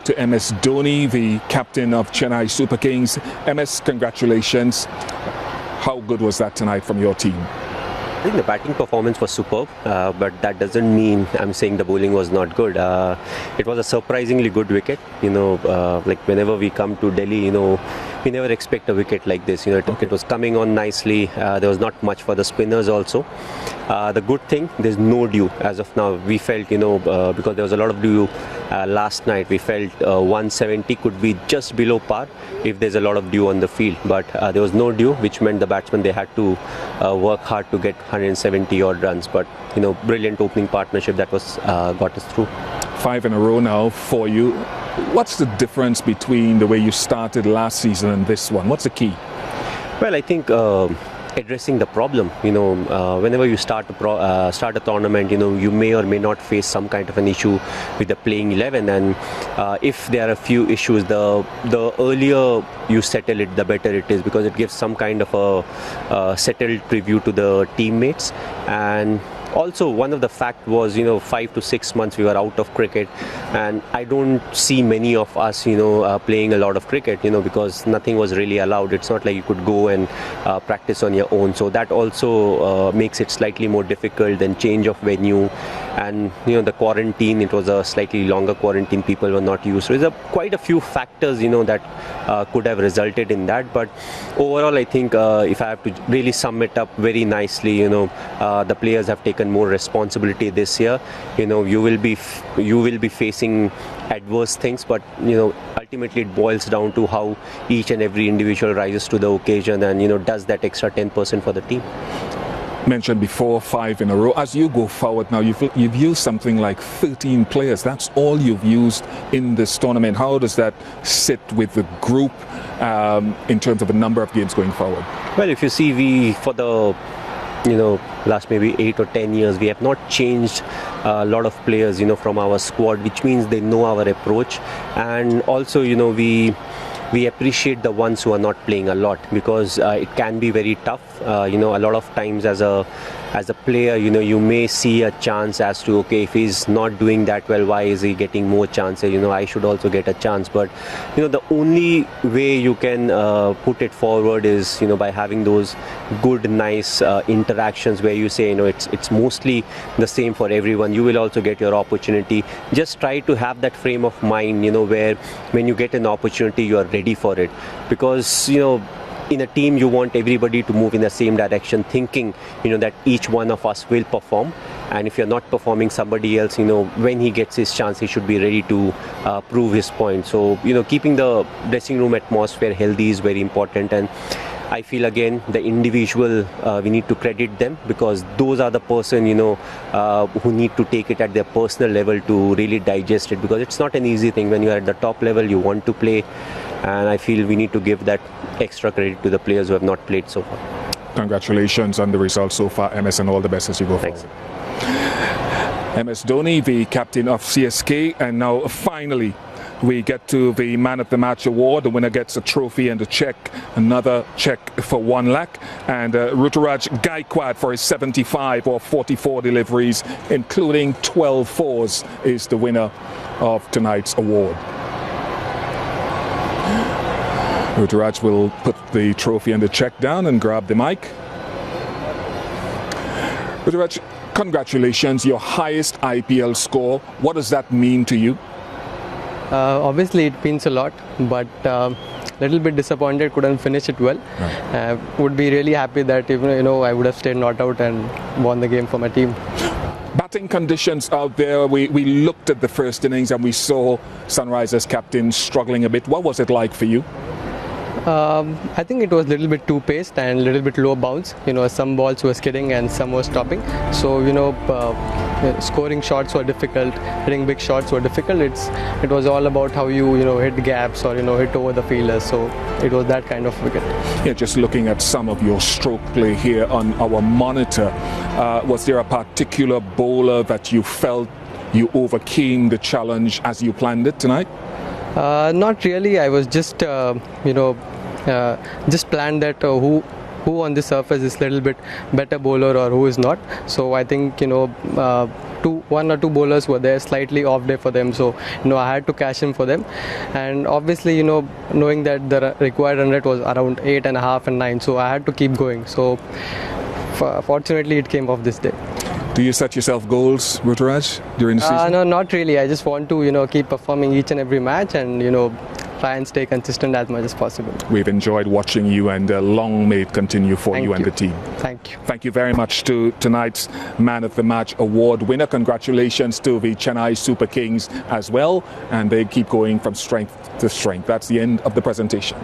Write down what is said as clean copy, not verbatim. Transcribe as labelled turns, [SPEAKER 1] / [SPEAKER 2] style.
[SPEAKER 1] To MS Dhoni, the captain of Chennai Super Kings. MS, congratulations. How good was that tonight from your team?
[SPEAKER 2] I think the batting performance was superb, but that doesn't mean I'm saying the bowling was not good. It was a surprisingly good wicket. Like whenever we come to Delhi, we never expect a wicket like this. It was coming on nicely. There was not much for the spinners also. The good thing, there's no dew as of now. We felt, because there was a lot of dew last night, we felt 170 could be just below par if there's a lot of dew on the field. But there was no dew, which meant the batsmen, they had to work hard to get 170 odd runs. But, brilliant opening partnership that was got us through.
[SPEAKER 1] 5 in a row now for you. What's the difference between the way you started last season and this one? What's the key?
[SPEAKER 2] Well, I think addressing the problem. Whenever you start a tournament, you may or may not face some kind of an issue with the playing 11, and if there are a few issues, the earlier you settle it, the better it is, because it gives some kind of a settled preview to the teammates. And also, one of the fact was, 5 to 6 months we were out of cricket, and I don't see many of us, playing a lot of cricket, because nothing was really allowed. It's not like you could go and practice on your own. So that also makes it slightly more difficult than change of venue. And, the quarantine, it was a slightly longer quarantine. People were not used. So there's quite a few factors, that could have resulted in that. But overall, I think if I have to really sum it up very nicely, the players have taken more responsibility this year. You will be facing adverse things, but ultimately it boils down to how each and every individual rises to the occasion and does that extra 10% for the team.
[SPEAKER 1] Mentioned before, 5 in a row. As you go forward now, you've used something like 13 players. That's all you've used in this tournament. How does that sit with the group in terms of the number of games going forward?
[SPEAKER 2] Well, if you see, for the last maybe 8 or 10 years, we have not changed a lot of players, from our squad, which means they know our approach. And also, we appreciate the ones who are not playing a lot, because it can be very tough. A lot of times as a player, you may see a chance as to, okay, if he's not doing that well, why is he getting more chances? I should also get a chance. But, the only way you can put it forward is, by having those good, nice interactions where you say, it's mostly the same for everyone. You will also get your opportunity. Just try to have that frame of mind, where when you get an opportunity, you are ready for it. Because, in a team, you want everybody to move in the same direction, thinking, that each one of us will perform. And if you're not performing, somebody else, when he gets his chance, he should be ready to prove his point. So, keeping the dressing room atmosphere healthy is very important. And I feel, again, the individual, we need to credit them, because those are the person, who need to take it at their personal level to really digest it, because it's not an easy thing. When you are at the top level, you want to play. And I feel we need to give that extra credit to the players who have not played so far.
[SPEAKER 1] Congratulations on the results so far, MS, and all the best as you go forward. MS Dhoni, the captain of CSK, and now finally we get to the Man of the Match award. The winner gets a trophy and a check, another check for 1 lakh, and Ruturaj Gaikwad for his 75 or 44 deliveries, including 12 fours, is the winner of tonight's award. Ruturaj will put the trophy and the check down and grab the mic. Ruturaj, congratulations, your highest IPL score. What does that mean to you?
[SPEAKER 3] Obviously it means a lot, but little bit disappointed, couldn't finish it well. Right. Would be really happy that I would have stayed not out and won the game for my team.
[SPEAKER 1] Batting conditions out there, we looked at the first innings and we saw Sunrisers captain struggling a bit. What was it like for you?
[SPEAKER 3] I think it was a little bit too paced and a little bit low bounce. Some balls were skidding and some were stopping. So, scoring shots were difficult, hitting big shots were difficult. It was all about how you hit gaps or hit over the fielders. So it was that kind of wicket.
[SPEAKER 1] Yeah, just looking at some of your stroke play here on our monitor, was there a particular bowler that you felt you overcame the challenge as you planned it tonight?
[SPEAKER 3] Not really. I was just just planned that who who on the surface is a little bit better bowler or who is not. So I think, one or two bowlers were there, slightly off day for them. So I had to cash in for them, and obviously knowing that the required run rate was around 8.5 and 9, so I had to keep going. So fortunately, it came off this day.
[SPEAKER 1] Do you set yourself goals, Ruturaj, during the season?
[SPEAKER 3] No, not really. I just want to keep performing each and every match, and try and stay consistent as much as possible.
[SPEAKER 1] We've enjoyed watching you, and long may it continue for you and the team.
[SPEAKER 3] Thank you.
[SPEAKER 1] Thank you very much to tonight's Man of the Match award winner. Congratulations to the Chennai Super Kings as well, and they keep going from strength to strength. That's the end of the presentation.